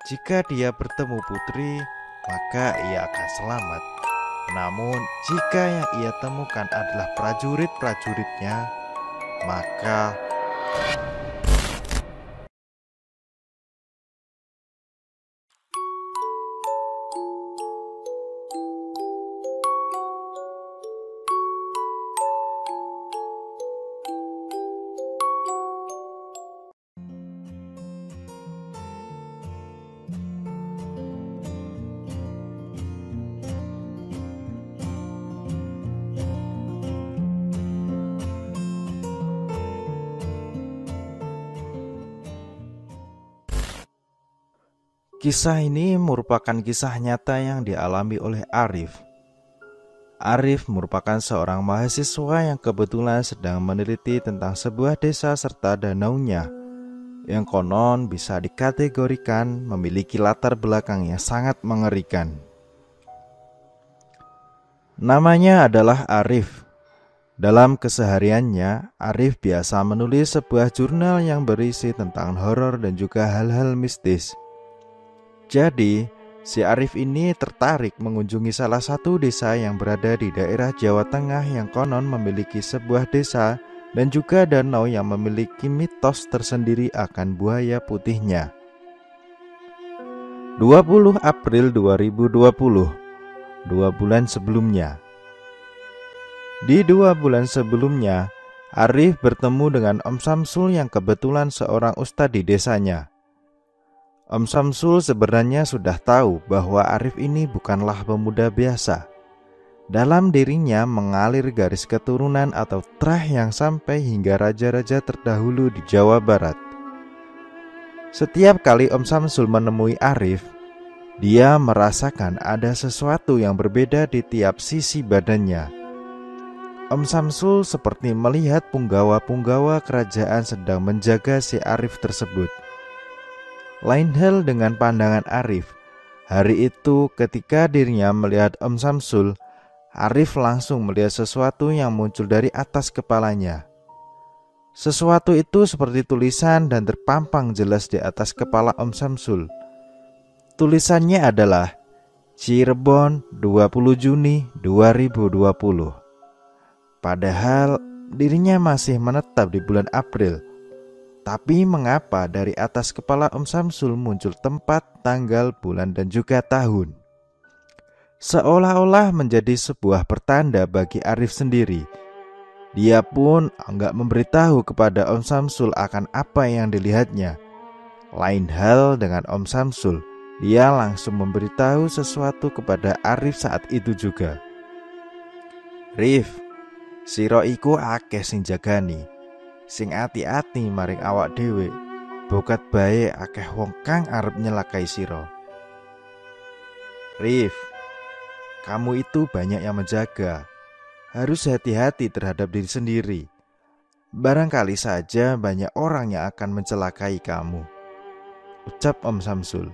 Jika dia bertemu putri, maka ia akan selamat. Namun, jika yang ia temukan adalah prajurit-prajuritnya, maka kisah ini merupakan kisah nyata yang dialami oleh Arif. Arif merupakan seorang mahasiswa yang kebetulan sedang meneliti tentang sebuah desa serta danaunya, yang konon bisa dikategorikan memiliki latar belakang yang sangat mengerikan. Namanya adalah Arif. Dalam kesehariannya, Arif biasa menulis sebuah jurnal yang berisi tentang horor dan juga hal-hal mistis. Jadi, si Arif ini tertarik mengunjungi salah satu desa yang berada di daerah Jawa Tengah yang konon memiliki sebuah desa dan juga danau yang memiliki mitos tersendiri akan buaya putihnya. 20 April 2020, 2 bulan sebelumnya. Di 2 bulan sebelumnya, Arif bertemu dengan Om Samsul yang kebetulan seorang ustadz di desanya. Om Samsul sebenarnya sudah tahu bahwa Arif ini bukanlah pemuda biasa. Dalam dirinya mengalir garis keturunan atau trah yang sampai hingga raja-raja terdahulu di Jawa Barat. Setiap kali Om Samsul menemui Arif, dia merasakan ada sesuatu yang berbeda di tiap sisi badannya. Om Samsul seperti melihat punggawa-punggawa kerajaan sedang menjaga si Arif tersebut. Lain hal dengan pandangan Arif. Hari itu ketika dirinya melihat Om Samsul, Arif langsung melihat sesuatu yang muncul dari atas kepalanya. Sesuatu itu seperti tulisan dan terpampang jelas di atas kepala Om Samsul. Tulisannya adalah Cirebon 20 Juni 2020. Padahal dirinya masih menetap di bulan April. Tapi mengapa dari atas kepala Om Samsul muncul tempat, tanggal, bulan, dan juga tahun? Seolah-olah menjadi sebuah pertanda bagi Arif sendiri. Dia pun enggak memberitahu kepada Om Samsul akan apa yang dilihatnya. Lain hal dengan Om Samsul, dia langsung memberitahu sesuatu kepada Arif saat itu juga. Rif, sira iku akeh sing jagani. Sing ati-ati maring awak dhewe, bokat bae akeh wong kang arep nyelakai sira. Rif, kamu itu banyak yang menjaga. Harus hati-hati terhadap diri sendiri. Barangkali saja banyak orang yang akan mencelakai kamu, ucap Om Samsul.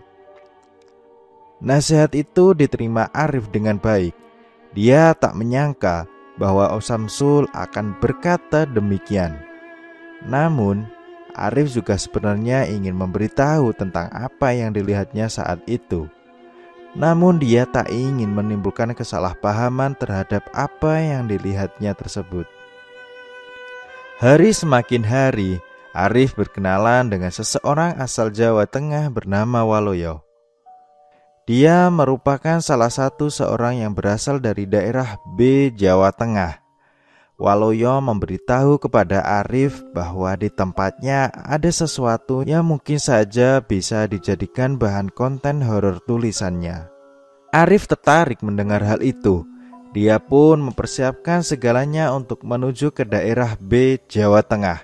Nasihat itu diterima Arif dengan baik. Dia tak menyangka bahwa Om Samsul akan berkata demikian. Namun, Arif juga sebenarnya ingin memberitahu tentang apa yang dilihatnya saat itu. Namun dia tak ingin menimbulkan kesalahpahaman terhadap apa yang dilihatnya tersebut. Hari semakin hari, Arif berkenalan dengan seseorang asal Jawa Tengah bernama Waloyo. Dia merupakan salah satu seorang yang berasal dari daerah B, Jawa Tengah. Waloyo memberitahu kepada Arif bahwa di tempatnya ada sesuatu yang mungkin saja bisa dijadikan bahan konten horor tulisannya. Arif tertarik mendengar hal itu. Dia pun mempersiapkan segalanya untuk menuju ke daerah B, Jawa Tengah.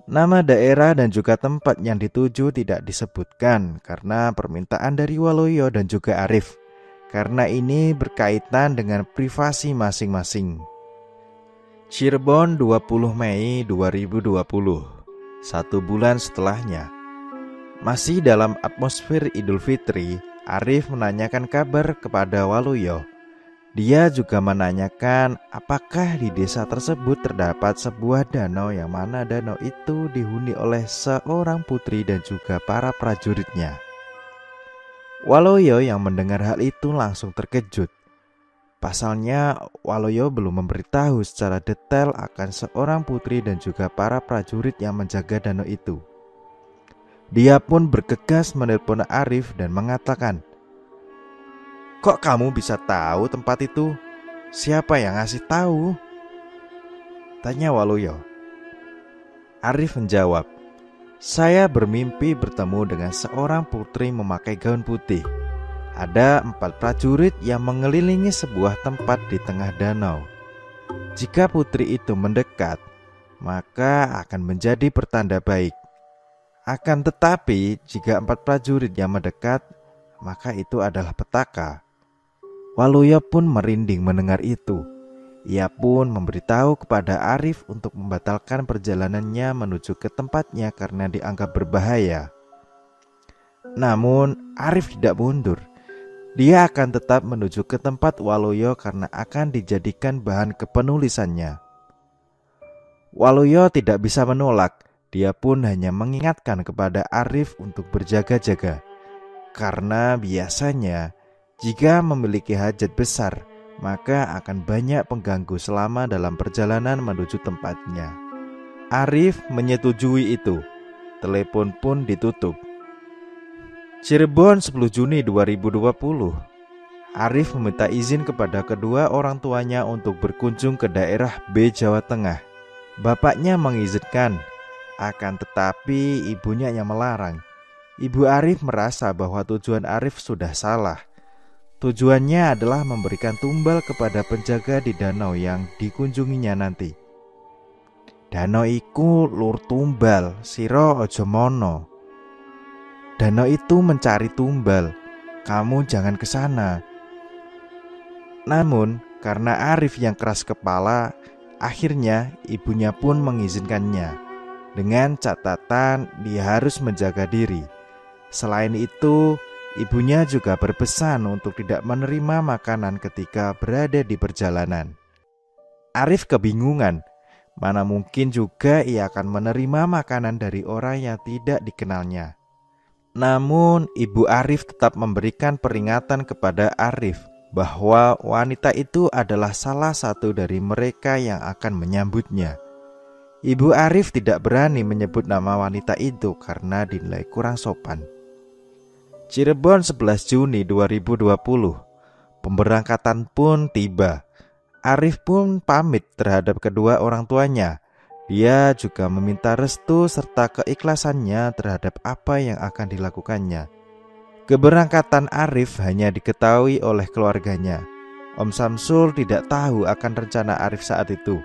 Nama daerah dan juga tempat yang dituju tidak disebutkan karena permintaan dari Waloyo dan juga Arif. Karena ini berkaitan dengan privasi masing-masing. Cirebon 20 Mei 2020, 1 bulan setelahnya. Masih dalam atmosfer Idul Fitri, Arif menanyakan kabar kepada Waluyo. Dia juga menanyakan apakah di desa tersebut terdapat sebuah danau yang mana danau itu dihuni oleh seorang putri dan juga para prajuritnya. Waloyo yang mendengar hal itu langsung terkejut. Pasalnya, Waloyo belum memberitahu secara detail akan seorang putri dan juga para prajurit yang menjaga danau itu. Dia pun bergegas menelpon Arif dan mengatakan, "Kok kamu bisa tahu tempat itu? Siapa yang ngasih tahu?" tanya Waloyo. Arif menjawab, "Saya bermimpi bertemu dengan seorang putri memakai gaun putih. Ada 4 prajurit yang mengelilingi sebuah tempat di tengah danau. Jika putri itu mendekat, maka akan menjadi pertanda baik. Akan tetapi, jika 4 prajurit yang mendekat, maka itu adalah petaka." Waloyo pun merinding mendengar itu. Ia pun memberitahu kepada Arif untuk membatalkan perjalanannya menuju ke tempatnya karena dianggap berbahaya. Namun Arif tidak mundur. Dia akan tetap menuju ke tempat Waloyo karena akan dijadikan bahan kepenulisannya. Waloyo tidak bisa menolak. Dia pun hanya mengingatkan kepada Arif untuk berjaga-jaga. Karena biasanya jika memiliki hajat besar, maka akan banyak pengganggu selama dalam perjalanan menuju tempatnya. Arif menyetujui itu. Telepon pun ditutup. Cirebon 10 Juni 2020. Arif meminta izin kepada kedua orang tuanya untuk berkunjung ke daerah B, Jawa Tengah. Bapaknya mengizinkan, akan tetapi ibunya yang melarang. Ibu Arif merasa bahwa tujuan Arif sudah salah. Tujuannya adalah memberikan tumbal kepada penjaga di danau yang dikunjunginya nanti. "Danau iku lur tumbal, sira aja mono. Danau itu mencari tumbal, kamu jangan ke sana." Namun karena Arif yang keras kepala, akhirnya ibunya pun mengizinkannya. Dengan catatan dia harus menjaga diri. Selain itu, ibunya juga berpesan untuk tidak menerima makanan ketika berada di perjalanan. Arif kebingungan, mana mungkin juga ia akan menerima makanan dari orang yang tidak dikenalnya. Namun ibu Arif tetap memberikan peringatan kepada Arif bahwa wanita itu adalah salah satu dari mereka yang akan menyambutnya. Ibu Arif tidak berani menyebut nama wanita itu karena dinilai kurang sopan. Cirebon 11 Juni 2020. Pemberangkatan pun tiba. Arif pun pamit terhadap kedua orang tuanya. Dia juga meminta restu serta keikhlasannya terhadap apa yang akan dilakukannya. Keberangkatan Arif hanya diketahui oleh keluarganya. Om Samsul tidak tahu akan rencana Arif saat itu.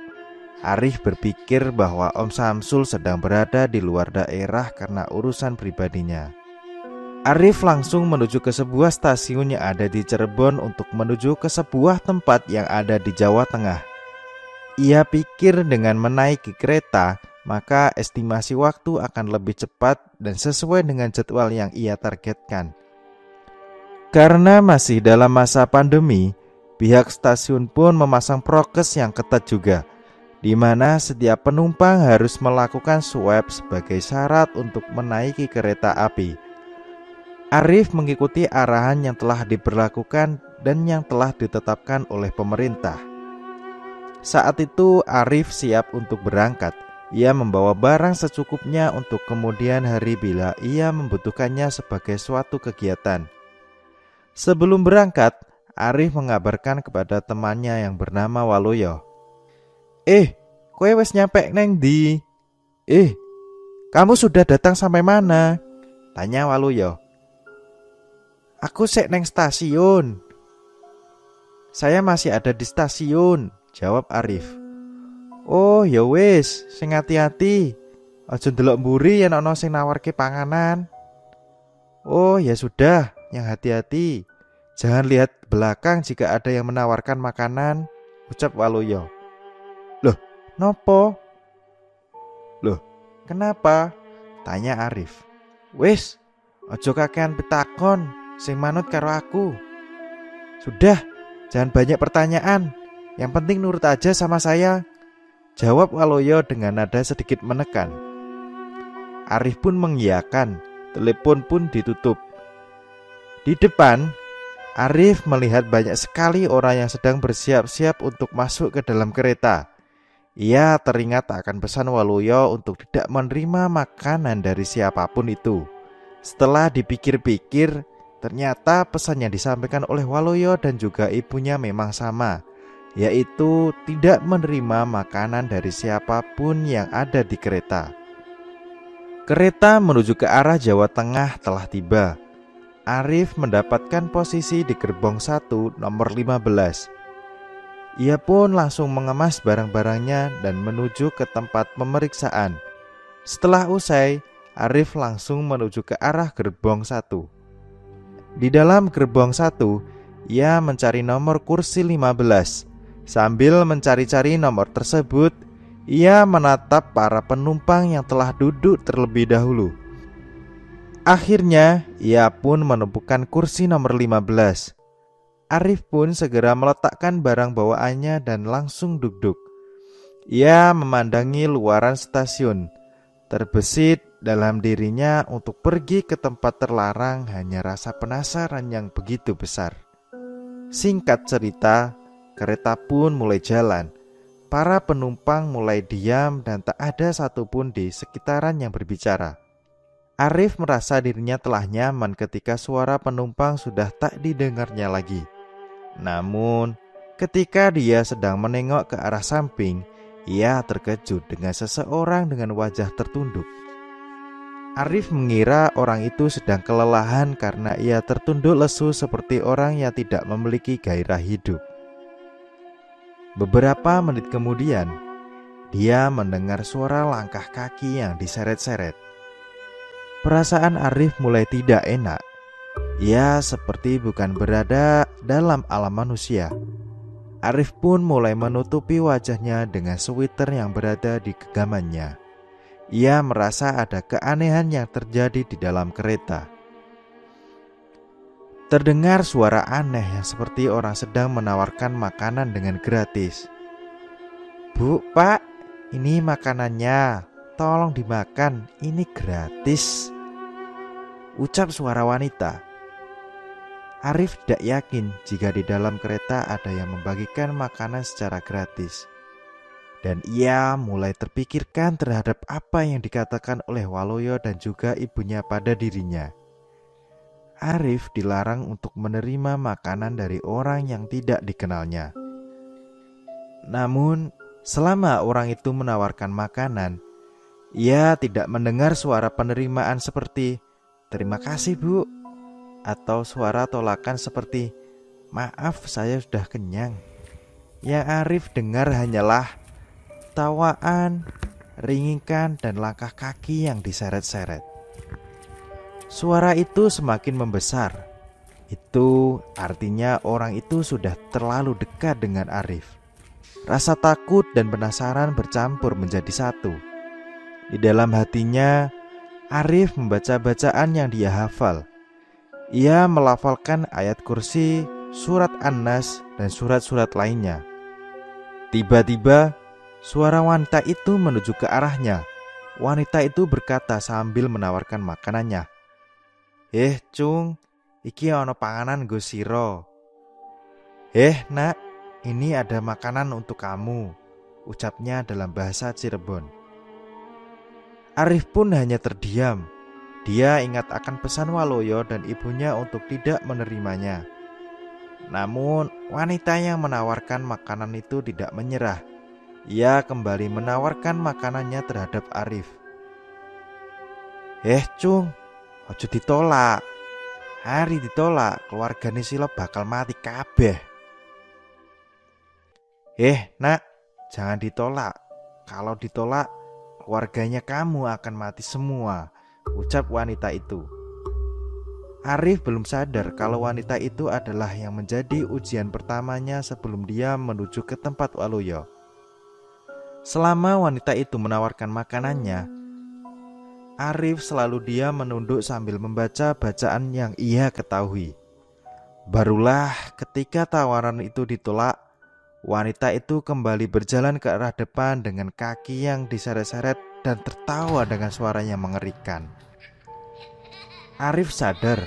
Arif berpikir bahwa Om Samsul sedang berada di luar daerah karena urusan pribadinya. Arif langsung menuju ke sebuah stasiun yang ada di Cirebon untuk menuju ke sebuah tempat yang ada di Jawa Tengah. Ia pikir dengan menaiki kereta, maka estimasi waktu akan lebih cepat dan sesuai dengan jadwal yang ia targetkan. Karena masih dalam masa pandemi, pihak stasiun pun memasang prokes yang ketat juga, di mana setiap penumpang harus melakukan swab sebagai syarat untuk menaiki kereta api. Arif mengikuti arahan yang telah diberlakukan dan yang telah ditetapkan oleh pemerintah. Saat itu Arif siap untuk berangkat. Ia membawa barang secukupnya untuk kemudian hari bila ia membutuhkannya sebagai suatu kegiatan. Sebelum berangkat, Arif mengabarkan kepada temannya yang bernama Waloyo. Kowe wes nyampe neng di? Kamu sudah datang sampai mana? Tanya Waloyo. Aku sek neng stasiun. Saya masih ada di stasiun, jawab Arif. Oh ya wis, sing hati-hati. Aja ndelok mburi yen ana sing nawarke panganan. Oh ya sudah, yang hati-hati. Jangan lihat belakang jika ada yang menawarkan makanan, ucap Waloyo. Loh, nopo? Loh, kenapa? Tanya Arif. Wis, aja kakean pitakon, sing manut karo aku. Sudah, jangan banyak pertanyaan. Yang penting nurut aja sama saya, jawab Waloyo dengan nada sedikit menekan. Arif pun mengiyakan. Telepon pun ditutup. Di depan, Arif melihat banyak sekali orang yang sedang bersiap-siap untuk masuk ke dalam kereta. Ia teringat akan pesan Waluyo untuk tidak menerima makanan dari siapapun itu. Setelah dipikir-pikir, ternyata pesan yang disampaikan oleh Waluyo dan juga ibunya memang sama, yaitu tidak menerima makanan dari siapapun yang ada di kereta. Kereta menuju ke arah Jawa Tengah telah tiba. Arif mendapatkan posisi di gerbong 1 nomor 15. Ia pun langsung mengemas barang-barangnya dan menuju ke tempat pemeriksaan. Setelah usai, Arif langsung menuju ke arah gerbong 1. Di dalam gerbong 1, ia mencari nomor kursi 15. Sambil mencari-cari nomor tersebut, ia menatap para penumpang yang telah duduk terlebih dahulu. Akhirnya, ia pun menemukan kursi nomor 15. Arif pun segera meletakkan barang bawaannya dan langsung duduk. Ia memandangi luaran stasiun. Terbesit dalam dirinya untuk pergi ke tempat terlarang hanya rasa penasaran yang begitu besar. Singkat cerita, kereta pun mulai jalan. Para penumpang mulai diam dan tak ada satupun di sekitaran yang berbicara. Arif merasa dirinya telah nyaman ketika suara penumpang sudah tak didengarnya lagi. Namun, ketika dia sedang menengok ke arah samping, ia terkejut dengan seseorang dengan wajah tertunduk. Arif mengira orang itu sedang kelelahan karena ia tertunduk lesu seperti orang yang tidak memiliki gairah hidup. Beberapa menit kemudian, dia mendengar suara langkah kaki yang diseret-seret. Perasaan Arif mulai tidak enak. Ia seperti bukan berada dalam alam manusia. Arif pun mulai menutupi wajahnya dengan sweater yang berada di genggamannya. Ia merasa ada keanehan yang terjadi di dalam kereta. Terdengar suara aneh yang seperti orang sedang menawarkan makanan dengan gratis. "Bu, Pak, ini makanannya. Tolong dimakan, ini gratis," ucap suara wanita. Arif tidak yakin jika di dalam kereta ada yang membagikan makanan secara gratis. Dan ia mulai terpikirkan terhadap apa yang dikatakan oleh Waluyo dan juga ibunya pada dirinya. Arif dilarang untuk menerima makanan dari orang yang tidak dikenalnya. Namun, selama orang itu menawarkan makanan, ia tidak mendengar suara penerimaan seperti "Terima kasih, Bu," atau suara tolakan seperti "Maaf, saya sudah kenyang." Yang Arif dengar hanyalah tawaan, ringikan, dan langkah kaki yang diseret-seret. Suara itu semakin membesar. Itu artinya orang itu sudah terlalu dekat dengan Arif. Rasa takut dan penasaran bercampur menjadi satu. Di dalam hatinya, Arif membaca bacaan yang dia hafal. Ia melafalkan ayat kursi, surat An-Nas, dan surat-surat lainnya. Tiba-tiba, suara wanita itu menuju ke arahnya. Wanita itu berkata sambil menawarkan makanannya, Cung, iki ono panganan nggo sira." Nak, ini ada makanan untuk kamu," ucapnya dalam bahasa Cirebon. Arif pun hanya terdiam. Dia ingat akan pesan Waluyo dan ibunya untuk tidak menerimanya. Namun, wanita yang menawarkan makanan itu tidak menyerah. Ia kembali menawarkan makanannya terhadap Arif. Cung, ojo ditolak. Hari ditolak, keluargane sila bakal mati kabeh." Nak, jangan ditolak. Kalau ditolak, keluarganya kamu akan mati semua," ucap wanita itu. Arif belum sadar kalau wanita itu adalah yang menjadi ujian pertamanya sebelum dia menuju ke tempat Waluyo. Selama wanita itu menawarkan makanannya, Arif selalu diam menunduk sambil membaca bacaan yang ia ketahui. Barulah ketika tawaran itu ditolak, wanita itu kembali berjalan ke arah depan dengan kaki yang diseret-seret dan tertawa dengan suara yang mengerikan. Arif sadar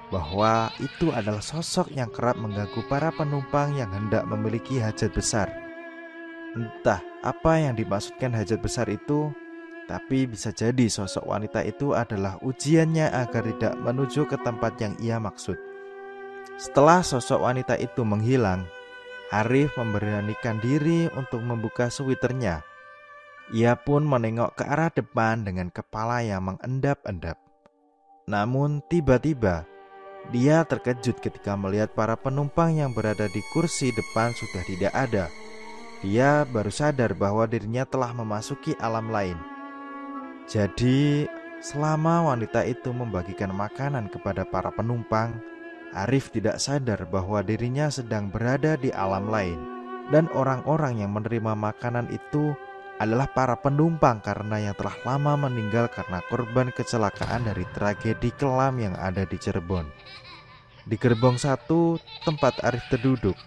bahwa itu adalah sosok yang kerap mengganggu para penumpang yang hendak memiliki hajat besar. Entah apa yang dimaksudkan hajat besar itu, tapi bisa jadi sosok wanita itu adalah ujiannya agar tidak menuju ke tempat yang ia maksud. Setelah sosok wanita itu menghilang, Arif memberanikan diri untuk membuka sweaternya. Ia pun menengok ke arah depan dengan kepala yang mengendap-endap. Namun tiba-tiba dia terkejut ketika melihat para penumpang yang berada di kursi depan sudah tidak ada. Dia baru sadar bahwa dirinya telah memasuki alam lain. Jadi, selama wanita itu membagikan makanan kepada para penumpang, Arif tidak sadar bahwa dirinya sedang berada di alam lain. Dan orang-orang yang menerima makanan itu adalah para penumpang karena yang telah lama meninggal karena korban kecelakaan dari tragedi kelam yang ada di Cirebon. Di gerbong 1 tempat Arif terduduk,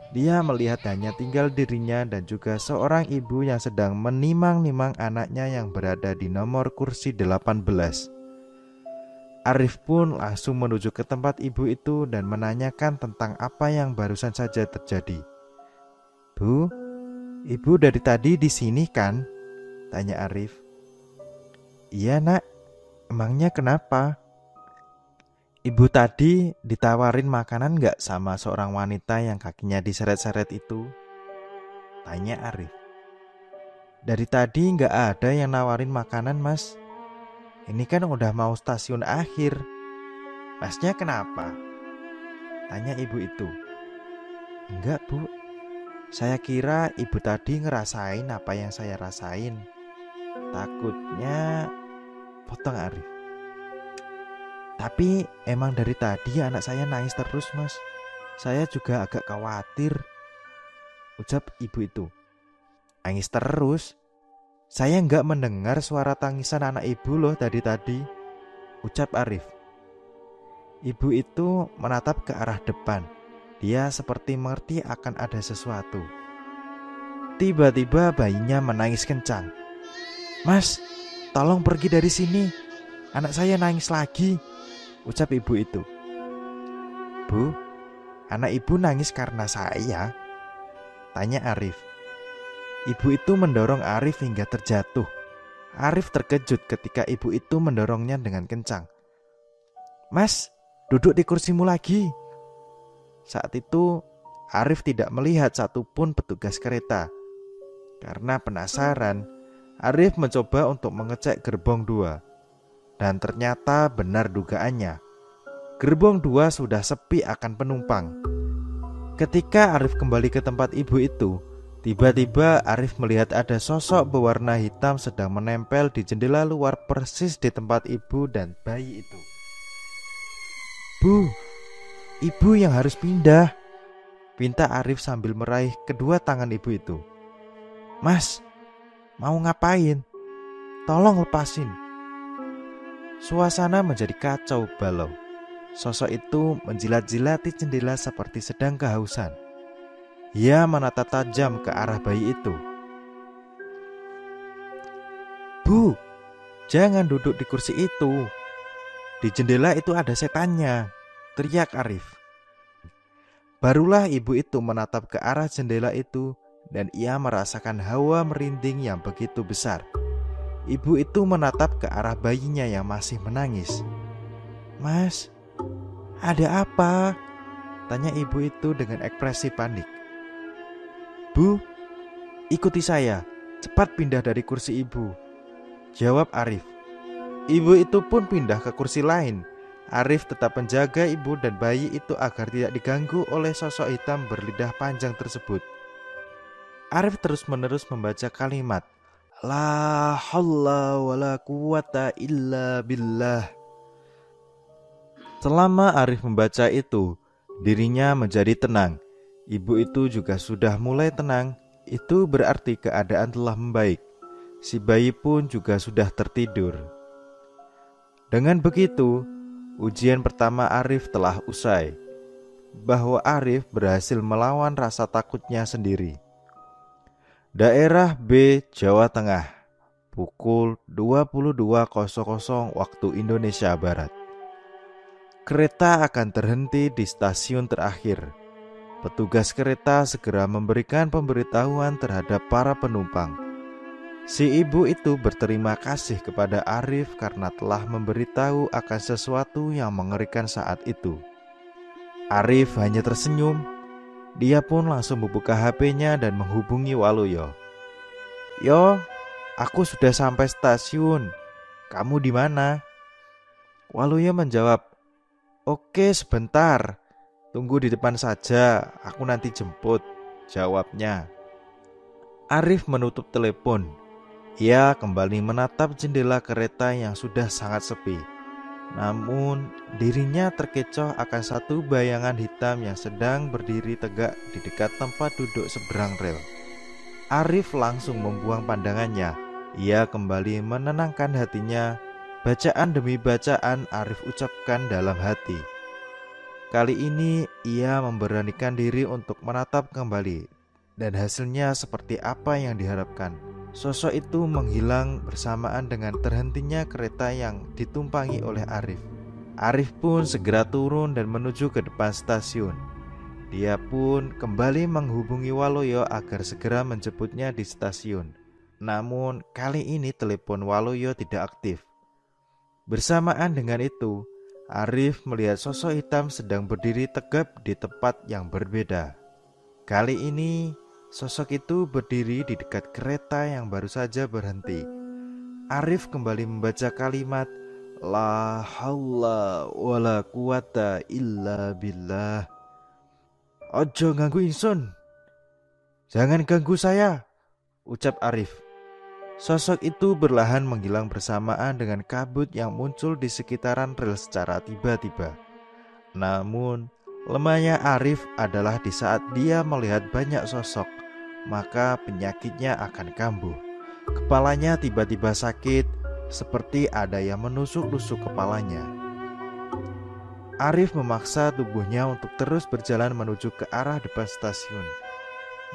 dia melihat hanya tinggal dirinya dan juga seorang ibu yang sedang menimang-nimang anaknya yang berada di nomor kursi 18. Arif pun langsung menuju ke tempat ibu itu dan menanyakan tentang apa yang barusan saja terjadi. "Bu, ibu dari tadi di sini kan?" tanya Arif. "Iya nak, emangnya kenapa?" "Ibu tadi ditawarin makanan gak sama seorang wanita yang kakinya diseret-seret itu?" tanya Arif. "Dari tadi gak ada yang nawarin makanan mas. Ini kan udah mau stasiun akhir. Masnya kenapa?" tanya ibu itu. "Enggak bu, saya kira ibu tadi ngerasain apa yang saya rasain. Takutnya," potong Arif. "Tapi emang dari tadi anak saya nangis terus mas. Saya juga agak khawatir," ucap ibu itu. "Nangis terus? Saya enggak mendengar suara tangisan anak ibu loh tadi-tadi," ucap Arif. Ibu itu menatap ke arah depan. Dia seperti mengerti akan ada sesuatu. Tiba-tiba bayinya menangis kencang. "Mas, tolong pergi dari sini. Anak saya nangis lagi," ucap ibu itu. "Bu, anak ibu nangis karena saya?" tanya Arif. Ibu itu mendorong Arif hingga terjatuh. Arif terkejut ketika ibu itu mendorongnya dengan kencang. "Mas, duduk di kursimu lagi." Saat itu Arif tidak melihat satupun petugas kereta. Karena penasaran, Arif mencoba untuk mengecek gerbong 2. Dan ternyata benar dugaannya. Gerbong 2 sudah sepi akan penumpang. Ketika Arif kembali ke tempat ibu itu, tiba-tiba Arif melihat ada sosok berwarna hitam sedang menempel di jendela luar persis di tempat ibu dan bayi itu. "Bu, ibu yang harus pindah," pinta Arif sambil meraih kedua tangan ibu itu. "Mas, mau ngapain? Tolong lepasin." Suasana menjadi kacau balau. Sosok itu menjilat-jilati jendela seperti sedang kehausan. Ia menatap tajam ke arah bayi itu. "Bu, jangan duduk di kursi itu. Di jendela itu ada setannya," teriak Arif. Barulah ibu itu menatap ke arah jendela itu dan ia merasakan hawa merinding yang begitu besar. Ibu itu menatap ke arah bayinya yang masih menangis. "Mas, ada apa?" tanya ibu itu dengan ekspresi panik. "Bu, ikuti saya. Cepat pindah dari kursi ibu," jawab Arif. Ibu itu pun pindah ke kursi lain. Arif tetap menjaga ibu dan bayi itu agar tidak diganggu oleh sosok hitam berlidah panjang tersebut. Arif terus-menerus membaca kalimat La haula wala quwata illa billah. Selama Arif membaca itu, dirinya menjadi tenang. Ibu itu juga sudah mulai tenang. Itu berarti keadaan telah membaik. Si bayi pun juga sudah tertidur. Dengan begitu, ujian pertama Arif telah usai. Bahwa Arif berhasil melawan rasa takutnya sendiri. Daerah B, Jawa Tengah, pukul 22.00 waktu Indonesia Barat. Kereta akan terhenti di stasiun terakhir. Petugas kereta segera memberikan pemberitahuan terhadap para penumpang. Si ibu itu berterima kasih kepada Arif karena telah memberitahu akan sesuatu yang mengerikan saat itu. Arif hanya tersenyum. Dia pun langsung membuka HP-nya dan menghubungi Waluyo. "Yo, aku sudah sampai stasiun. Kamu di mana?" Waluyo menjawab, "Oke, sebentar. Tunggu di depan saja, aku nanti jemput," jawabnya. Arif menutup telepon. Ia kembali menatap jendela kereta yang sudah sangat sepi. Namun, dirinya terkecoh akan satu bayangan hitam yang sedang berdiri tegak di dekat tempat duduk seberang rel. Arif langsung membuang pandangannya. Ia kembali menenangkan hatinya. Bacaan demi bacaan Arif ucapkan dalam hati. Kali ini ia memberanikan diri untuk menatap kembali. Dan hasilnya seperti apa yang diharapkan. Sosok itu menghilang bersamaan dengan terhentinya kereta yang ditumpangi oleh Arif. Arif pun segera turun dan menuju ke depan stasiun. Dia pun kembali menghubungi Waluyo agar segera menjemputnya di stasiun. Namun kali ini telepon Waluyo tidak aktif. Bersamaan dengan itu, Arif melihat sosok hitam sedang berdiri tegap di tempat yang berbeda. Kali ini sosok itu berdiri di dekat kereta yang baru saja berhenti. Arif kembali membaca kalimat La haula wala quwata illa billah. "Ojo ganggu ingsun. Jangan ganggu saya," ucap Arif. Sosok itu berlahan menghilang bersamaan dengan kabut yang muncul di sekitaran rel secara tiba-tiba. Namun, lemahnya Arif adalah di saat dia melihat banyak sosok, maka penyakitnya akan kambuh. Kepalanya tiba-tiba sakit, seperti ada yang menusuk-nusuk kepalanya. Arif memaksa tubuhnya untuk terus berjalan menuju ke arah depan stasiun.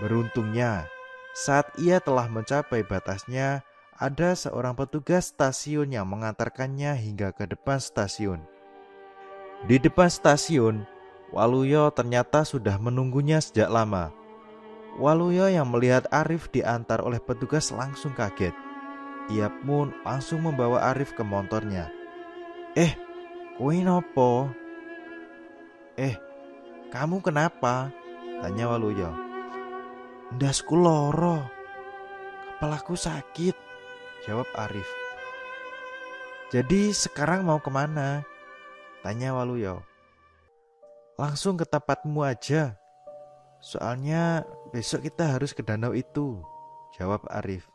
Beruntungnya, saat ia telah mencapai batasnya, ada seorang petugas stasiun yang mengantarkannya hingga ke depan stasiun. Di depan stasiun, Waluyo ternyata sudah menunggunya sejak lama. Waluyo yang melihat Arif diantar oleh petugas langsung kaget. Ia pun langsung membawa Arif ke motornya. Kowe nopo?" Kamu kenapa?" tanya Waluyo. "Ndasku loro, kepalaku sakit," jawab Arif. "Jadi sekarang mau kemana?" tanya Waluyo. "Langsung ke tempatmu aja. Soalnya besok kita harus ke danau itu," jawab Arif.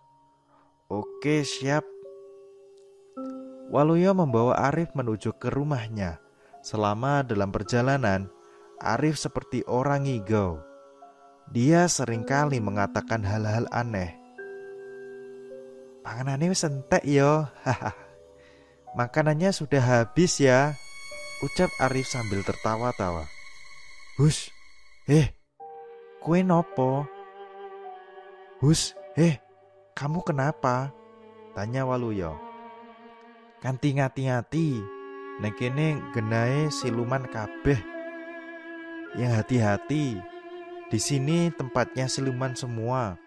"Oke, siap." Waluyo membawa Arif menuju ke rumahnya. Selama dalam perjalanan, Arif seperti orang ngigau. Dia seringkali mengatakan hal-hal aneh. "Panganane wis entek yo, haha. Makanannya sudah habis ya," ucap Arif sambil tertawa-tawa. "Hus, kue nopo?" "Hus, kamu kenapa?" tanya Waluyo. "Kanthi ngati-ngati, neng kene genahe siluman kabeh. Yang hati-hati, di sini tempatnya siluman semua."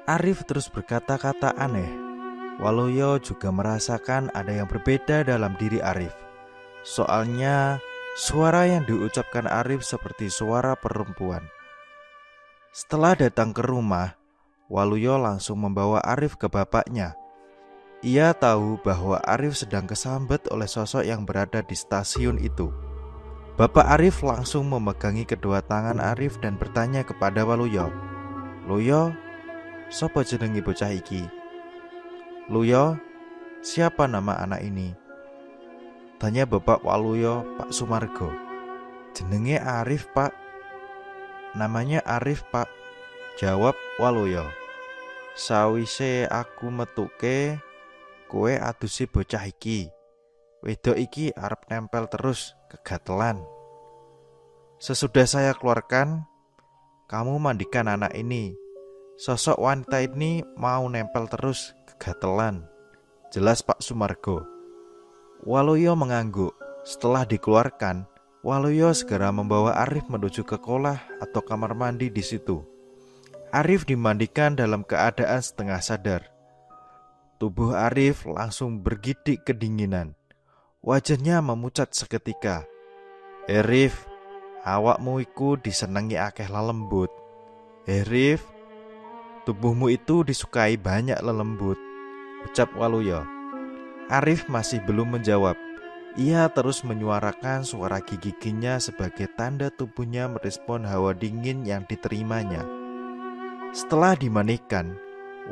Arif terus berkata-kata aneh. Waluyo juga merasakan ada yang berbeda dalam diri Arif. Soalnya suara yang diucapkan Arif seperti suara perempuan. Setelah datang ke rumah, Waluyo langsung membawa Arif ke bapaknya. Ia tahu bahwa Arif sedang kesambet oleh sosok yang berada di stasiun itu. Bapak Arif langsung memegangi kedua tangan Arif dan bertanya kepada Waluyo, "Luyo, sapa jenenge bocah iki?" "Luyo, siapa nama anak ini?" tanya Bapak Waluyo, Pak Sumargo. "Jenenge Arif, Pak." "Namanya Arif, Pak," jawab Waluyo. "Sawise aku metuke, kowe adusi bocah iki. Wedok iki arep nempel terus, kegatelan. Sesudah saya keluarkan, kamu mandikan anak ini. Sosok wanita ini mau nempel terus, kegatelan," jelas Pak Sumargo. Waluyo mengangguk. Setelah dikeluarkan, Waluyo segera membawa Arif menuju ke kolah atau kamar mandi di situ. Arif dimandikan dalam keadaan setengah sadar. Tubuh Arif langsung bergidik kedinginan. Wajahnya memucat seketika. Arif, awakmu iku disenangi akeh lelembut. Arif, tubuhmu itu disukai banyak lelembut, ucap Waluyo. Arif masih belum menjawab. Ia terus menyuarakan suara gigi-giginya sebagai tanda tubuhnya merespon hawa dingin yang diterimanya. Setelah dimandikan,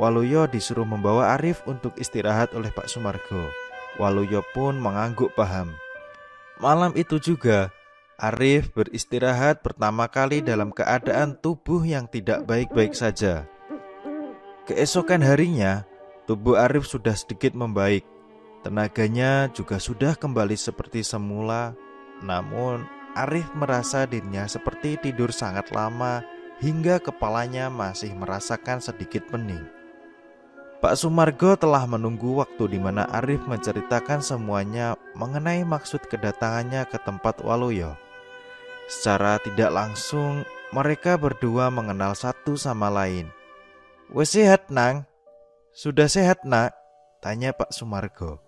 Waluyo disuruh membawa Arif untuk istirahat oleh Pak Sumargo. Waluyo pun mengangguk paham. Malam itu juga, Arif beristirahat pertama kali dalam keadaan tubuh yang tidak baik-baik saja. Keesokan harinya, tubuh Arif sudah sedikit membaik. Tenaganya juga sudah kembali seperti semula. Namun Arif merasa dirinya seperti tidur sangat lama hingga kepalanya masih merasakan sedikit pening. Pak Sumargo telah menunggu waktu di mana Arif menceritakan semuanya mengenai maksud kedatangannya ke tempat Waluyo. Secara tidak langsung mereka berdua mengenal satu sama lain. "Wes sehat, Nang?" "Sudah sehat, Nak?" tanya Pak Sumargo.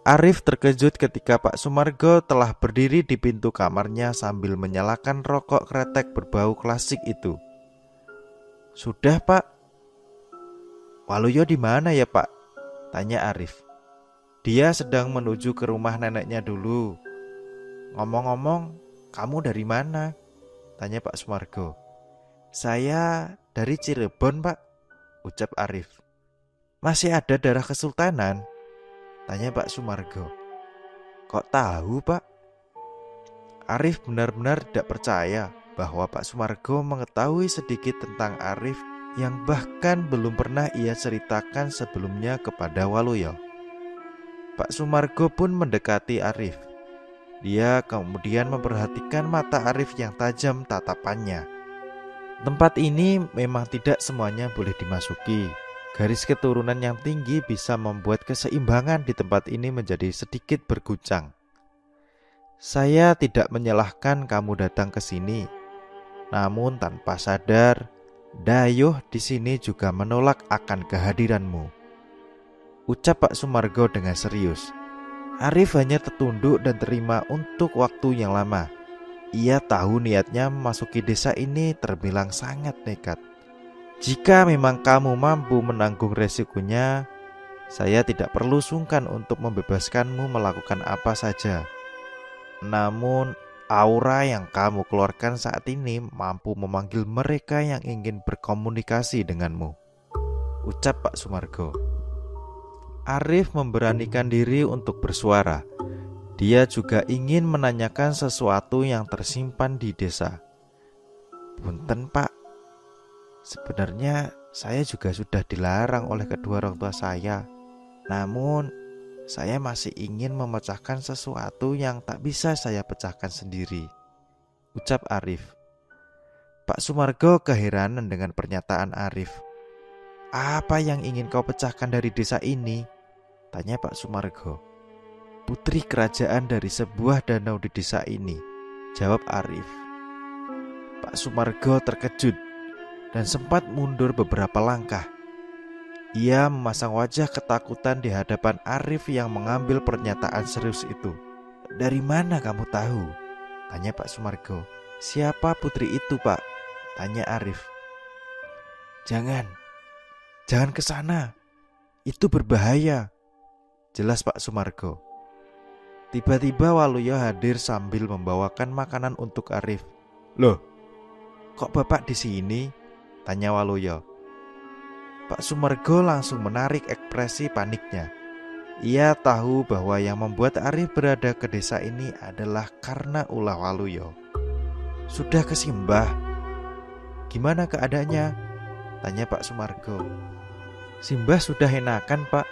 Arif terkejut ketika Pak Sumargo telah berdiri di pintu kamarnya sambil menyalakan rokok kretek berbau klasik itu. "Sudah, Pak." "Waluyo di mana ya, Pak?" tanya Arif. "Dia sedang menuju ke rumah neneknya dulu." "Ngomong-ngomong, kamu dari mana?" tanya Pak Sumargo. "Saya dari Cirebon, Pak," ucap Arif. "Masih ada darah kesultanan?" tanya Pak Sumargo. "Kok tahu, Pak?" Arif benar-benar tidak percaya bahwa Pak Sumargo mengetahui sedikit tentang Arif yang bahkan belum pernah ia ceritakan sebelumnya kepada Waluyo. Pak Sumargo pun mendekati Arif. Dia kemudian memperhatikan mata Arif yang tajam tatapannya. Tempat ini memang tidak semuanya boleh dimasuki. Garis keturunan yang tinggi bisa membuat keseimbangan di tempat ini menjadi sedikit berguncang. Saya tidak menyalahkan kamu datang ke sini. Namun tanpa sadar, Dayuh di sini juga menolak akan kehadiranmu, ucap Pak Sumargo dengan serius. Arif hanya tertunduk dan terima untuk waktu yang lama. Ia tahu niatnya memasuki desa ini terbilang sangat nekat. "Jika memang kamu mampu menanggung resikonya, saya tidak perlu sungkan untuk membebaskanmu melakukan apa saja. Namun, aura yang kamu keluarkan saat ini mampu memanggil mereka yang ingin berkomunikasi denganmu," ucap Pak Sumargo. Arif memberanikan diri untuk bersuara. Dia juga ingin menanyakan sesuatu yang tersimpan di desa. "Punten, Pak. Sebenarnya saya juga sudah dilarang oleh kedua orang tua saya. Namun saya masih ingin memecahkan sesuatu yang tak bisa saya pecahkan sendiri," ucap Arif. Pak Sumargo keheranan dengan pernyataan Arif. "Apa yang ingin kau pecahkan dari desa ini?" tanya Pak Sumargo. "Putri kerajaan dari sebuah danau di desa ini," jawab Arif. Pak Sumargo terkejut dan sempat mundur beberapa langkah. Ia memasang wajah ketakutan di hadapan Arif yang mengambil pernyataan serius itu. "Dari mana kamu tahu?" tanya Pak Sumargo. "Siapa putri itu, Pak?" tanya Arif. Jangan ke sana. Itu berbahaya," jelas Pak Sumargo. Tiba-tiba Waluyo hadir sambil membawakan makanan untuk Arif. "Loh, kok Bapak di sini?" tanya Waluyo. Pak Sumargo langsung menarik ekspresi paniknya. Ia tahu bahwa yang membuat Arif berada ke desa ini adalah karena ulah Waluyo. "Sudah ke Simbah? Gimana keadaannya?" tanya Pak Sumargo. "Simbah sudah enakan, Pak.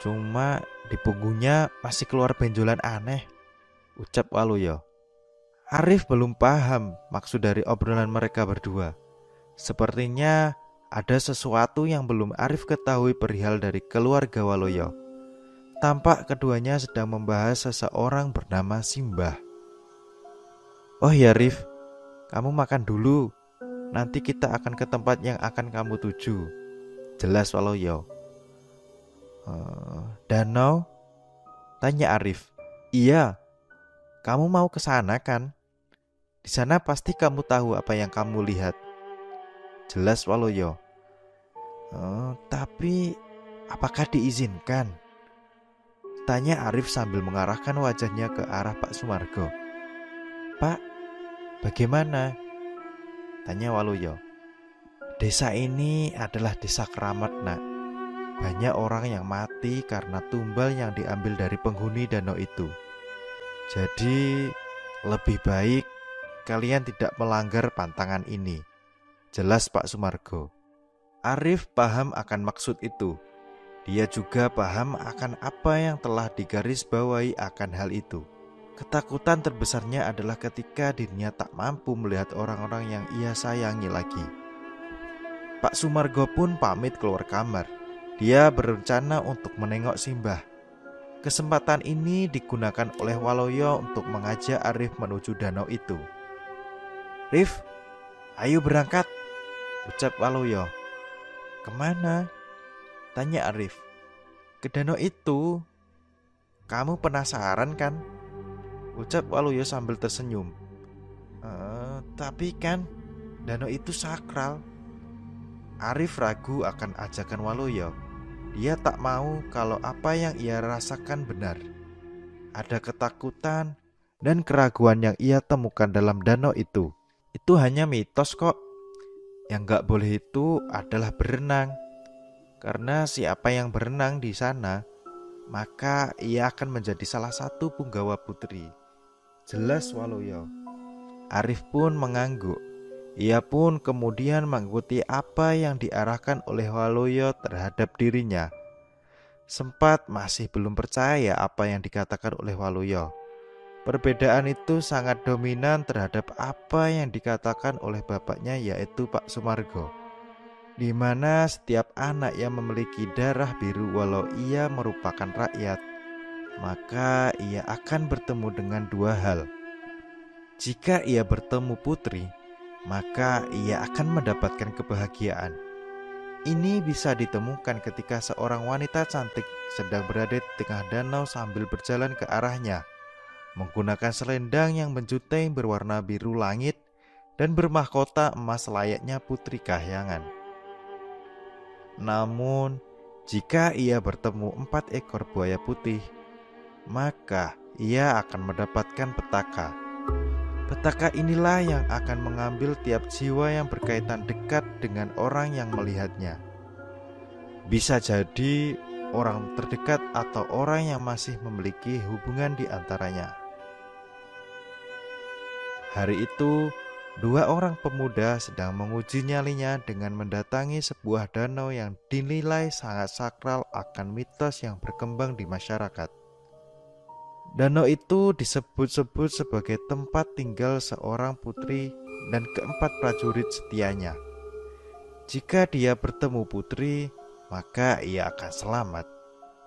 Cuma di punggungnya masih keluar benjolan aneh," ucap Waluyo. Arif belum paham maksud dari obrolan mereka berdua. Sepertinya ada sesuatu yang belum Arif ketahui perihal dari keluarga Waluyo. Tampak keduanya sedang membahas seseorang bernama Simbah. "Oh ya Rif, kamu makan dulu. Nanti kita akan ke tempat yang akan kamu tuju," jelas Waluyo. "Danau?" tanya Arif. "Iya, kamu mau ke sana kan? Di sana pasti kamu tahu apa yang kamu lihat," jelas Waluyo. Tapi apakah diizinkan?" tanya Arif sambil mengarahkan wajahnya ke arah Pak Sumargo. "Pak, bagaimana?" tanya Waluyo. "Desa ini adalah desa keramat, Nak. Banyak orang yang mati karena tumbal yang diambil dari penghuni danau itu. Jadi lebih baik kalian tidak melanggar pantangan ini," jelas Pak Sumargo. Arif paham akan maksud itu. Dia juga paham akan apa yang telah digarisbawahi akan hal itu. Ketakutan terbesarnya adalah ketika dirinya tak mampu melihat orang-orang yang ia sayangi lagi. Pak Sumargo pun pamit keluar kamar. Dia berencana untuk menengok Simbah. Kesempatan ini digunakan oleh Waluyo untuk mengajak Arif menuju danau itu. "Rif, ayo berangkat," ucap Waluyo. "Kemana?" tanya Arif. "Ke danau itu. Kamu penasaran kan?" ucap Waluyo sambil tersenyum. Tapi kan danau itu sakral." Arif ragu akan ajakan Waluyo. Dia tak mau kalau apa yang ia rasakan benar. Ada ketakutan dan keraguan yang ia temukan dalam danau itu. Itu hanya mitos kok. Yang gak boleh itu adalah berenang. Karena siapa yang berenang di sana, maka ia akan menjadi salah satu punggawa putri, jelas Waluyo. Arif pun mengangguk. Ia pun kemudian mengikuti apa yang diarahkan oleh Waluyo terhadap dirinya. Sempat masih belum percaya apa yang dikatakan oleh Waluyo. Perbedaan itu sangat dominan terhadap apa yang dikatakan oleh bapaknya, yaitu Pak Sumargo, di mana setiap anak yang memiliki darah biru walau ia merupakan rakyat, maka ia akan bertemu dengan dua hal. Jika ia bertemu putri, maka ia akan mendapatkan kebahagiaan. Ini bisa ditemukan ketika seorang wanita cantik sedang berada di tengah danau sambil berjalan ke arahnya, menggunakan selendang yang menjutai berwarna biru langit dan bermahkota emas layaknya putri kahyangan. Namun, jika ia bertemu 4 ekor buaya putih, maka ia akan mendapatkan petaka. Petaka inilah yang akan mengambil tiap jiwa yang berkaitan dekat dengan orang yang melihatnya. Bisa jadi orang terdekat atau orang yang masih memiliki hubungan di antaranya. Hari itu, 2 orang pemuda sedang menguji nyalinya dengan mendatangi sebuah danau yang dinilai sangat sakral akan mitos yang berkembang di masyarakat. Danau itu disebut-sebut sebagai tempat tinggal seorang putri dan keempat prajurit setianya. Jika dia bertemu putri, maka ia akan selamat.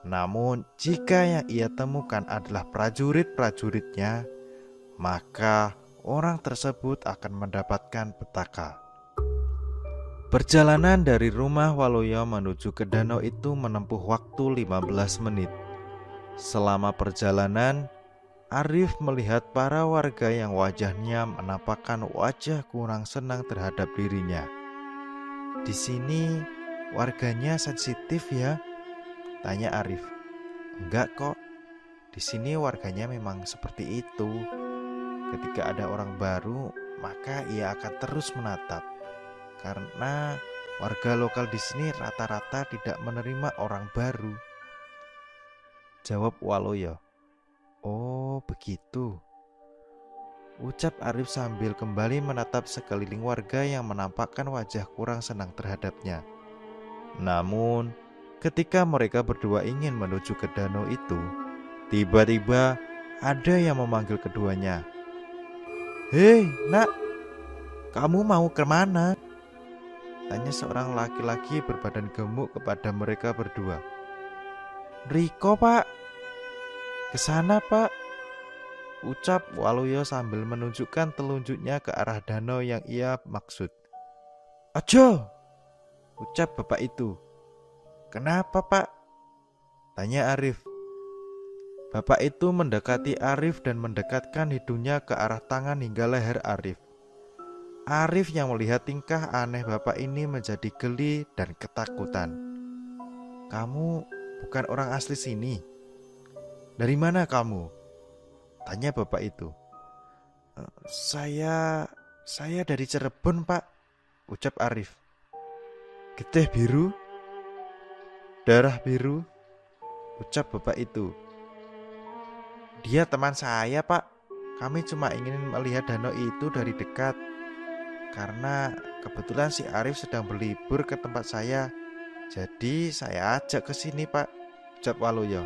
Namun, jika yang ia temukan adalah prajurit-prajuritnya, maka orang tersebut akan mendapatkan petaka. Perjalanan dari rumah Waluyo menuju ke danau itu menempuh waktu 15 menit. Selama perjalanan, Arif melihat para warga yang wajahnya menampakkan wajah kurang senang terhadap dirinya. "Di sini warganya sensitif ya?" tanya Arif. "Enggak kok, di sini warganya memang seperti itu. Ketika ada orang baru, maka ia akan terus menatap. Karena warga lokal di sini rata-rata tidak menerima orang baru," jawab Waluyo. "Oh begitu," ucap Arif sambil kembali menatap sekeliling warga yang menampakkan wajah kurang senang terhadapnya. Namun, ketika mereka berdua ingin menuju ke danau itu, tiba-tiba ada yang memanggil keduanya. "Hei nak, kamu mau kemana?" tanya seorang laki-laki berbadan gemuk kepada mereka berdua. "Riko pak," "Kesana, Pak," ucap Waluyo sambil menunjukkan telunjuknya ke arah danau yang ia maksud. "Ajo!" ucap bapak itu. "Kenapa, Pak?" tanya Arif. Bapak itu mendekati Arif dan mendekatkan hidungnya ke arah tangan hingga leher Arif. Arif yang melihat tingkah aneh bapak ini menjadi geli dan ketakutan. "Kamu bukan orang asli sini. Dari mana kamu?" tanya bapak itu. Saya dari Cirebon, Pak," ucap Arif. "Getih biru, darah biru," ucap bapak itu. "Dia teman saya, Pak. Kami cuma ingin melihat danau itu dari dekat. Karena kebetulan si Arif sedang berlibur ke tempat saya. Jadi saya ajak ke sini, Pak," ucap Waluyo.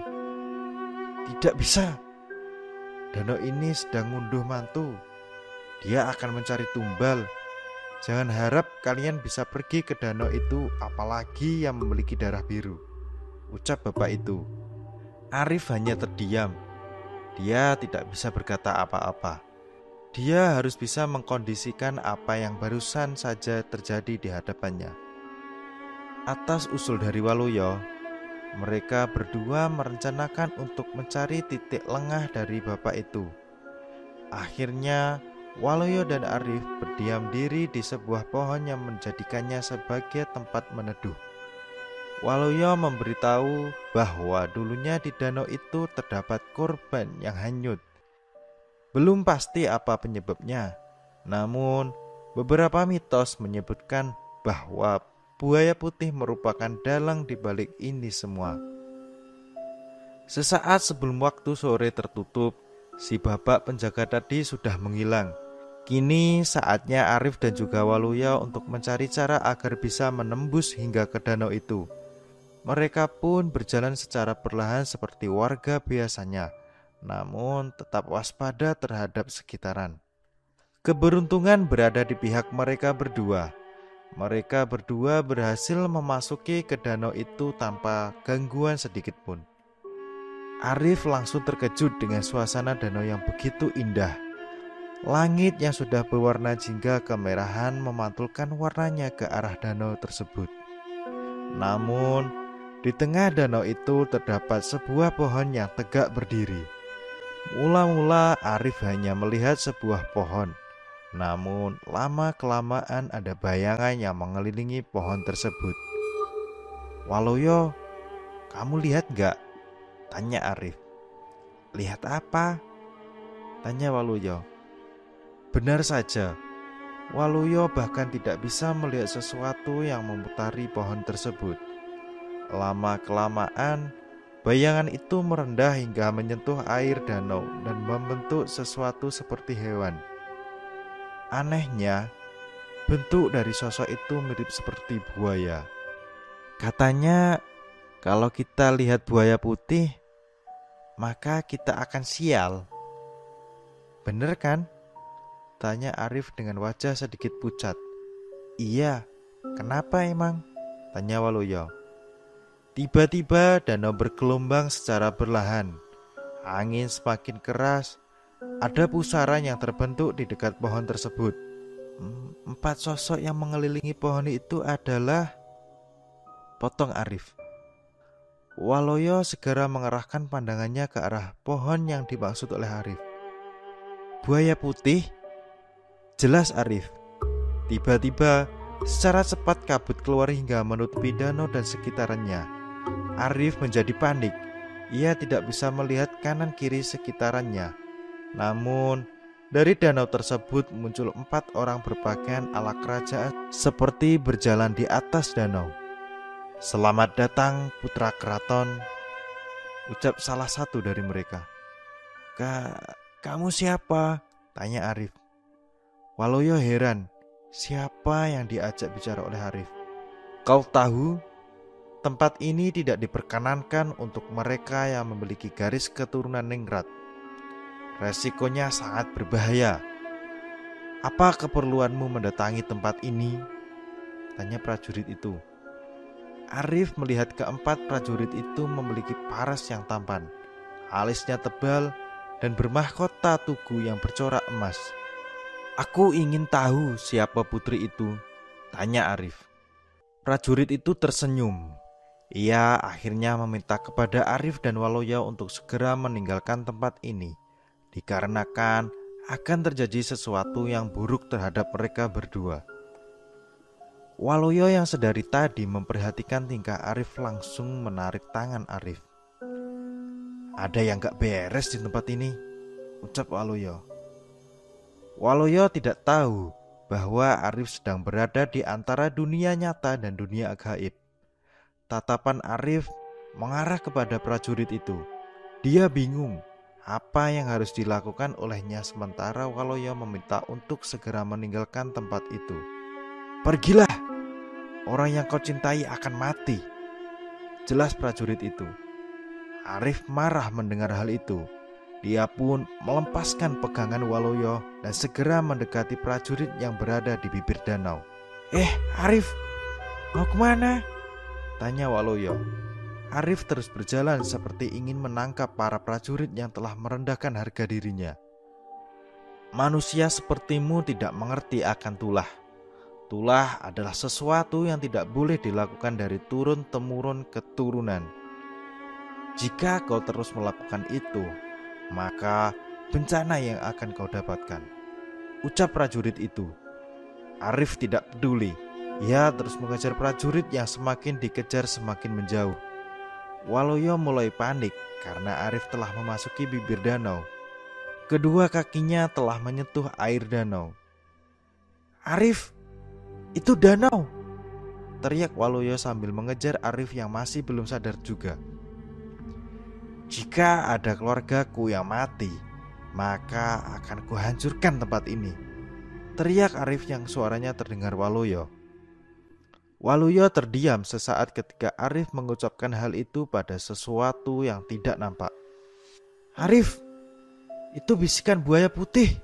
"Tidak bisa. Danau ini sedang ngunduh mantu. Dia akan mencari tumbal. Jangan harap kalian bisa pergi ke danau itu, apalagi yang memiliki darah biru," ucap bapak itu. Arif hanya terdiam. Dia tidak bisa berkata apa-apa. Dia harus bisa mengkondisikan apa yang barusan saja terjadi di hadapannya. Atas usul dari Waluyo, mereka berdua merencanakan untuk mencari titik lengah dari bapak itu. Akhirnya, Waluyo dan Arif berdiam diri di sebuah pohon yang menjadikannya sebagai tempat meneduh. Waluyo memberitahu bahwa dulunya di danau itu terdapat korban yang hanyut. Belum pasti apa penyebabnya, namun beberapa mitos menyebutkan bahwa buaya putih merupakan dalang di balik ini semua. Sesaat sebelum waktu sore tertutup, si bapak penjaga tadi sudah menghilang. Kini saatnya Arif dan juga Waluyo untuk mencari cara agar bisa menembus hingga ke danau itu. Mereka pun berjalan secara perlahan seperti warga biasanya, namun tetap waspada terhadap sekitaran. Keberuntungan berada di pihak mereka berdua. Mereka berdua berhasil memasuki ke danau itu tanpa gangguan sedikit pun. Arif langsung terkejut dengan suasana danau yang begitu indah. Langit yang sudah berwarna jingga kemerahan memantulkan warnanya ke arah danau tersebut. Namun, di tengah danau itu terdapat sebuah pohon yang tegak berdiri. Mula-mula Arif hanya melihat sebuah pohon, namun lama-kelamaan ada bayangan yang mengelilingi pohon tersebut. "Waluyo, kamu lihat gak?" tanya Arif. "Lihat apa?" tanya Waluyo. Benar saja, Waluyo bahkan tidak bisa melihat sesuatu yang memutari pohon tersebut. Lama-kelamaan, bayangan itu merendah hingga menyentuh air danau dan membentuk sesuatu seperti hewan. Anehnya, bentuk dari sosok itu mirip seperti buaya. Katanya, kalau kita lihat buaya putih, maka kita akan sial. "Bener kan?" tanya Arif dengan wajah sedikit pucat. "Iya, kenapa emang?" tanya Waluyo. Tiba-tiba danau bergelombang secara perlahan. Angin semakin keras. Ada pusaran yang terbentuk di dekat pohon tersebut. 4 sosok yang mengelilingi pohon itu adalah... potong Arif. Waluyo segera mengarahkan pandangannya ke arah pohon yang dimaksud oleh Arif. "Buaya putih?" jelas Arif. Tiba-tiba secara cepat kabut keluar hingga menutupi danau dan sekitarannya. Arif menjadi panik. Ia tidak bisa melihat kanan kiri sekitarannya. Namun dari danau tersebut muncul 4 orang berpakaian ala kerajaan seperti berjalan di atas danau. "Selamat datang putra keraton," ucap salah satu dari mereka. Kamu siapa?" tanya Arif. Waluyo heran, siapa yang diajak bicara oleh Arif. "Kau tahu, tempat ini tidak diperkenankan untuk mereka yang memiliki garis keturunan ningrat. Resikonya sangat berbahaya. Apa keperluanmu mendatangi tempat ini?" tanya prajurit itu. Arif melihat keempat prajurit itu memiliki paras yang tampan. alisnya tebal, dan bermahkota tugu yang bercorak emas. "Aku ingin tahu siapa putri itu," tanya Arif. Prajurit itu tersenyum. Ia akhirnya meminta kepada Arif dan Waluyo untuk segera meninggalkan tempat ini, dikarenakan akan terjadi sesuatu yang buruk terhadap mereka berdua. Waluyo yang sedari tadi memperhatikan tingkah Arif langsung menarik tangan Arif. "Ada yang gak beres di tempat ini," ucap Waluyo. Waluyo tidak tahu bahwa Arif sedang berada di antara dunia nyata dan dunia gaib. Tatapan Arif mengarah kepada prajurit itu. Dia bingung apa yang harus dilakukan olehnya sementara Waluyo meminta untuk segera meninggalkan tempat itu. "Pergilah, orang yang kau cintai akan mati," jelas prajurit itu. Arif marah mendengar hal itu. Dia pun melepaskan pegangan Waluyo dan segera mendekati prajurit yang berada di bibir danau. Arif, mau kemana?" tanya Waluyo. Arif terus berjalan seperti ingin menangkap para prajurit yang telah merendahkan harga dirinya. Manusia sepertimu tidak mengerti akan tulah. Tulah adalah sesuatu yang tidak boleh dilakukan dari turun-temurun keturunan. Jika kau terus melakukan itu, maka bencana yang akan kau dapatkan, ucap prajurit itu. Arif tidak peduli. Ia terus mengejar prajurit yang semakin dikejar semakin menjauh. Waluyo mulai panik karena Arif telah memasuki bibir danau. Kedua kakinya telah menyentuh air danau. "Arif, itu danau!" teriak Waluyo sambil mengejar Arif yang masih belum sadar juga. "Jika ada keluargaku yang mati, maka akan kuhancurkan tempat ini," teriak Arif yang suaranya terdengar Waluyo. Waluyo terdiam sesaat ketika Arif mengucapkan hal itu pada sesuatu yang tidak nampak. "Arif, itu bisikan buaya putih!"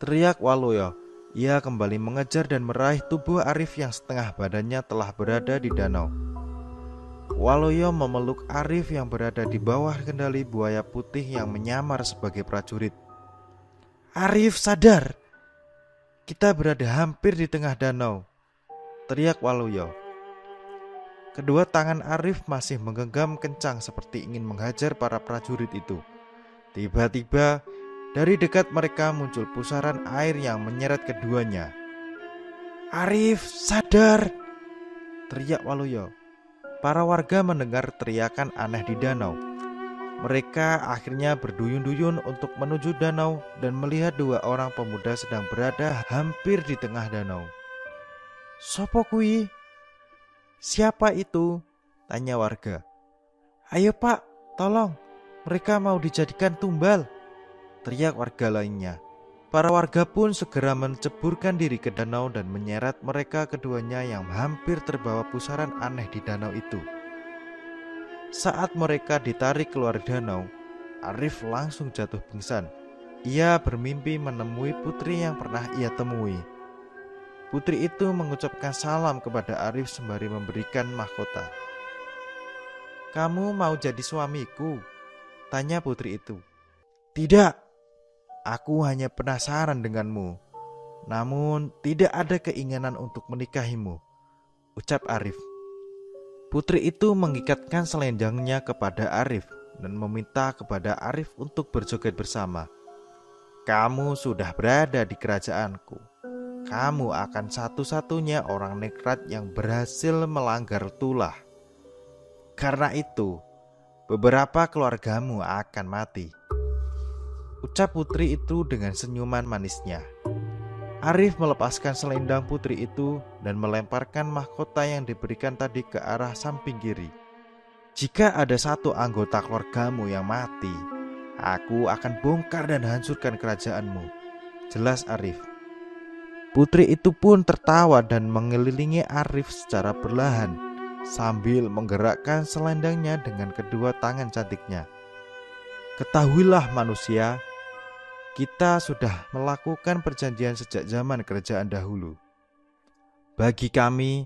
teriak Waluyo. Ia kembali mengejar dan meraih tubuh Arif yang setengah badannya telah berada di danau. Waluyo memeluk Arif yang berada di bawah kendali buaya putih yang menyamar sebagai prajurit. "Arif, sadar! Kita berada hampir di tengah danau," teriak Waluyo. Kedua tangan Arif masih menggenggam kencang seperti ingin menghajar para prajurit itu. Tiba-tiba dari dekat mereka muncul pusaran air yang menyeret keduanya. "Arif, sadar!" teriak Waluyo. Para warga mendengar teriakan aneh di danau. Mereka akhirnya berduyun-duyun untuk menuju danau dan melihat dua orang pemuda sedang berada hampir di tengah danau. "Sopo kui? Siapa itu?" tanya warga. "Ayo Pak, tolong, mereka mau dijadikan tumbal," teriak warga lainnya. Para warga pun segera menceburkan diri ke danau dan menyeret mereka keduanya yang hampir terbawa pusaran aneh di danau itu. Saat mereka ditarik keluar danau, Arif langsung jatuh pingsan. Ia bermimpi menemui putri yang pernah ia temui. Putri itu mengucapkan salam kepada Arif sembari memberikan mahkota. "Kamu mau jadi suamiku?" tanya putri itu. "Tidak, aku hanya penasaran denganmu. Namun tidak ada keinginan untuk menikahimu," ucap Arif. Putri itu mengikatkan selendangnya kepada Arif dan meminta kepada Arif untuk berjoget bersama. "Kamu sudah berada di kerajaanku. Kamu akan satu-satunya orang nekrat yang berhasil melanggar tulah. Karena itu, beberapa keluargamu akan mati," ucap putri itu dengan senyuman manisnya. Arif melepaskan selendang putri itu dan melemparkan mahkota yang diberikan tadi ke arah samping kiri. "Jika ada satu anggota keluargamu yang mati, aku akan bongkar dan hancurkan kerajaanmu," jelas Arif. Putri itu pun tertawa dan mengelilingi Arif secara perlahan sambil menggerakkan selendangnya dengan kedua tangan cantiknya. "Ketahuilah manusia, kita sudah melakukan perjanjian sejak zaman kerajaan dahulu. Bagi kami,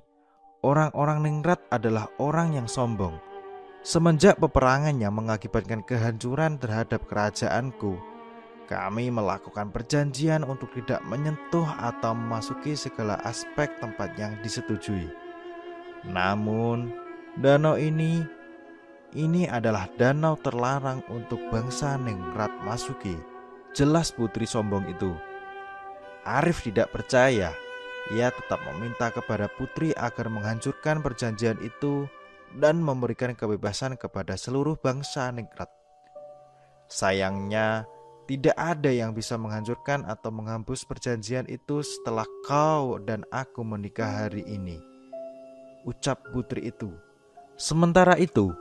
orang-orang ningrat adalah orang yang sombong. Semenjak peperangan yang mengakibatkan kehancuran terhadap kerajaanku, kami melakukan perjanjian untuk tidak menyentuh atau memasuki segala aspek tempat yang disetujui. Namun, danau ini adalah danau terlarang untuk bangsa Ningrat masuki. Jelas putri sombong itu. Arif tidak percaya. Ia tetap meminta kepada putri agar menghancurkan perjanjian itu dan memberikan kebebasan kepada seluruh bangsa Ningrat. Sayangnya, tidak ada yang bisa menghancurkan atau menghapus perjanjian itu setelah kau dan aku menikah hari ini, ucap putri itu. Sementara itu,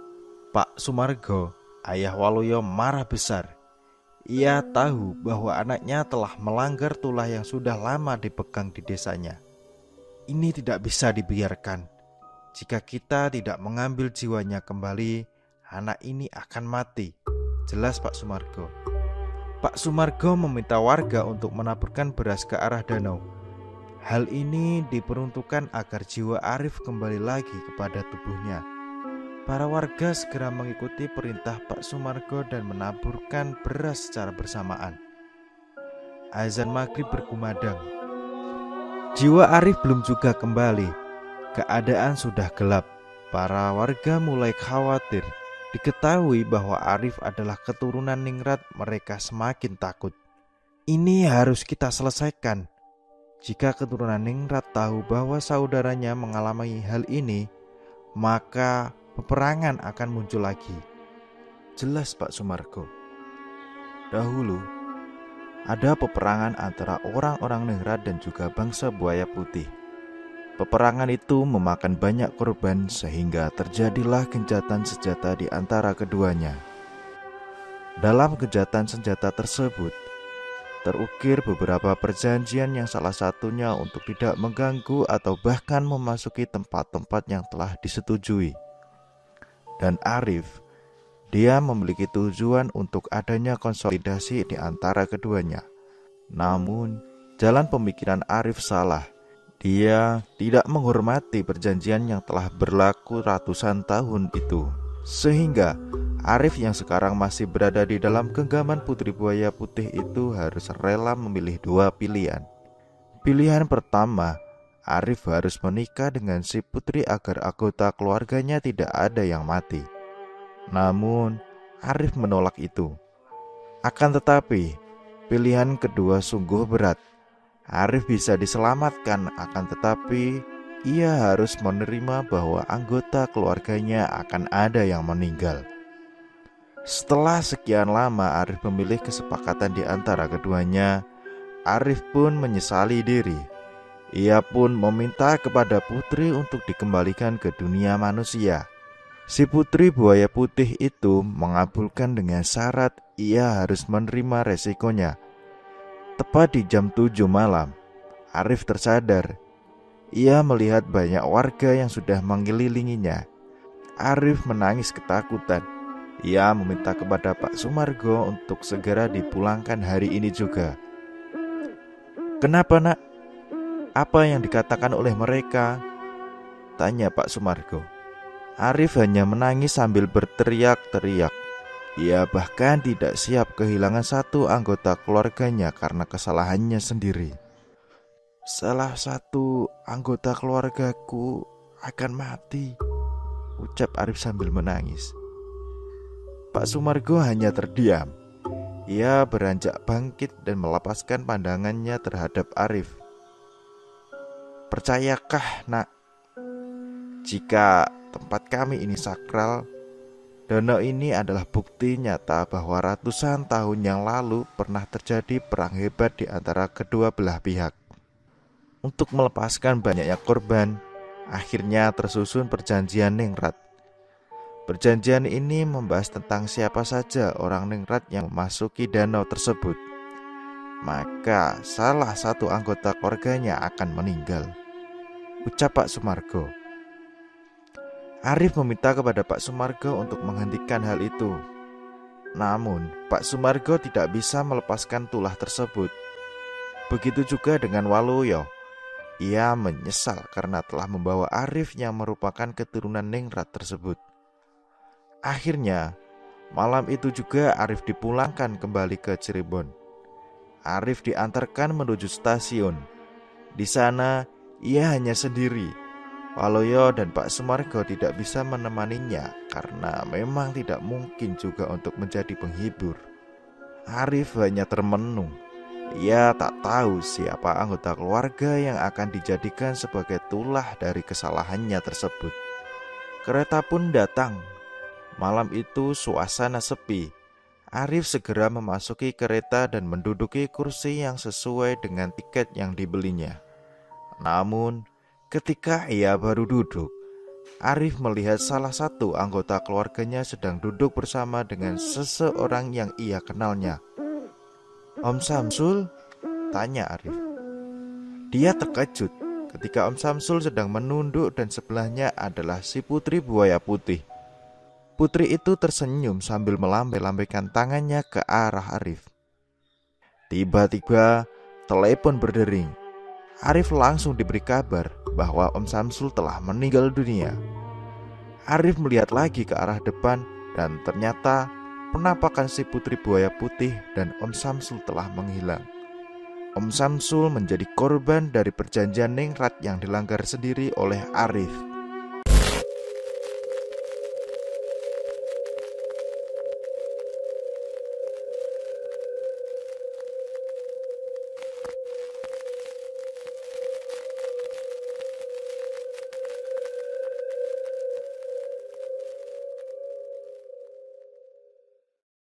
Pak Sumargo, ayah Waluyo, marah besar. Ia tahu bahwa anaknya telah melanggar tulah yang sudah lama dipegang di desanya. Ini tidak bisa dibiarkan. Jika kita tidak mengambil jiwanya kembali, anak ini akan mati, jelas Pak Sumargo. Pak Sumargo meminta warga untuk menaburkan beras ke arah danau. Hal ini diperuntukkan agar jiwa Arif kembali lagi kepada tubuhnya. Para warga segera mengikuti perintah Pak Sumargo dan menaburkan beras secara bersamaan. Azan maghrib berkumandang. Jiwa Arif belum juga kembali. Keadaan sudah gelap. Para warga mulai khawatir. Diketahui bahwa Arif adalah keturunan Ningrat, mereka semakin takut. Ini harus kita selesaikan. Jika keturunan Ningrat tahu bahwa saudaranya mengalami hal ini, maka peperangan akan muncul lagi, jelas Pak Sumargo. Dahulu, ada peperangan antara orang-orang Ningrat dan juga bangsa buaya putih. Peperangan itu memakan banyak korban sehingga terjadilah gencatan senjata di antara keduanya. Dalam gencatan senjata tersebut, terukir beberapa perjanjian yang salah satunya untuk tidak mengganggu atau bahkan memasuki tempat-tempat yang telah disetujui. Dan Arif, dia memiliki tujuan untuk adanya konsolidasi di antara keduanya. Namun, jalan pemikiran Arif salah. Dia tidak menghormati perjanjian yang telah berlaku ratusan tahun itu. Sehingga Arif yang sekarang masih berada di dalam genggaman putri buaya putih itu harus rela memilih dua pilihan. Pilihan pertama, Arif harus menikah dengan si putri agar anggota keluarganya tidak ada yang mati. Namun, Arif menolak itu. Akan tetapi, pilihan kedua sungguh berat. Arif bisa diselamatkan, akan tetapi ia harus menerima bahwa anggota keluarganya akan ada yang meninggal. Setelah sekian lama Arif memilih kesepakatan di antara keduanya, Arif pun menyesali diri. Ia pun meminta kepada putri untuk dikembalikan ke dunia manusia. Si putri buaya putih itu mengabulkan dengan syarat ia harus menerima resikonya. Tepat di jam 7 malam, Arif tersadar. Ia melihat banyak warga yang sudah mengelilinginya. Arif menangis ketakutan. Ia meminta kepada Pak Sumargo untuk segera dipulangkan hari ini juga. "Kenapa, Nak? Apa yang dikatakan oleh mereka?" tanya Pak Sumargo. Arif hanya menangis sambil berteriak-teriak. Ia bahkan tidak siap kehilangan satu anggota keluarganya karena kesalahannya sendiri. "Salah satu anggota keluargaku akan mati," ucap Arif sambil menangis. Pak Sumargo hanya terdiam. Ia beranjak bangkit dan melepaskan pandangannya terhadap Arif. "Percayakah, Nak, jika tempat kami ini sakral, danau ini adalah bukti nyata bahwa ratusan tahun yang lalu pernah terjadi perang hebat di antara kedua belah pihak. Untuk melepaskan banyaknya korban, akhirnya tersusun perjanjian Ningrat. Perjanjian ini membahas tentang siapa saja orang Ningrat yang memasuki danau tersebut, maka salah satu anggota keluarganya akan meninggal," ucap Pak Sumargo. Arif meminta kepada Pak Sumargo untuk menghentikan hal itu. Namun, Pak Sumargo tidak bisa melepaskan tulah tersebut. Begitu juga dengan Waluyo. Ia menyesal karena telah membawa Arif yang merupakan keturunan Ningrat tersebut. Akhirnya, malam itu juga Arif dipulangkan kembali ke Cirebon. Arif diantarkan menuju stasiun. Di sana, ia hanya sendiri. Waloyo dan Pak Sumargo tidak bisa menemaninya karena memang tidak mungkin juga untuk menjadi penghibur. Arif hanya termenung. Ia tak tahu siapa anggota keluarga yang akan dijadikan sebagai tulah dari kesalahannya tersebut. Kereta pun datang. Malam itu suasana sepi. Arif segera memasuki kereta dan menduduki kursi yang sesuai dengan tiket yang dibelinya. Namun, ketika ia baru duduk, Arif melihat salah satu anggota keluarganya sedang duduk bersama dengan seseorang yang ia kenalnya. "Om Samsul?" tanya Arif. Dia terkejut ketika Om Samsul sedang menunduk dan sebelahnya adalah si putri buaya putih. Putri itu tersenyum sambil melambai-lambaikan tangannya ke arah Arif. Tiba-tiba telepon berdering. Arif langsung diberi kabar bahwa Om Samsul telah meninggal dunia. Arif melihat lagi ke arah depan dan ternyata penampakan si putri buaya putih dan Om Samsul telah menghilang. Om Samsul menjadi korban dari perjanjian ningrat yang dilanggar sendiri oleh Arif.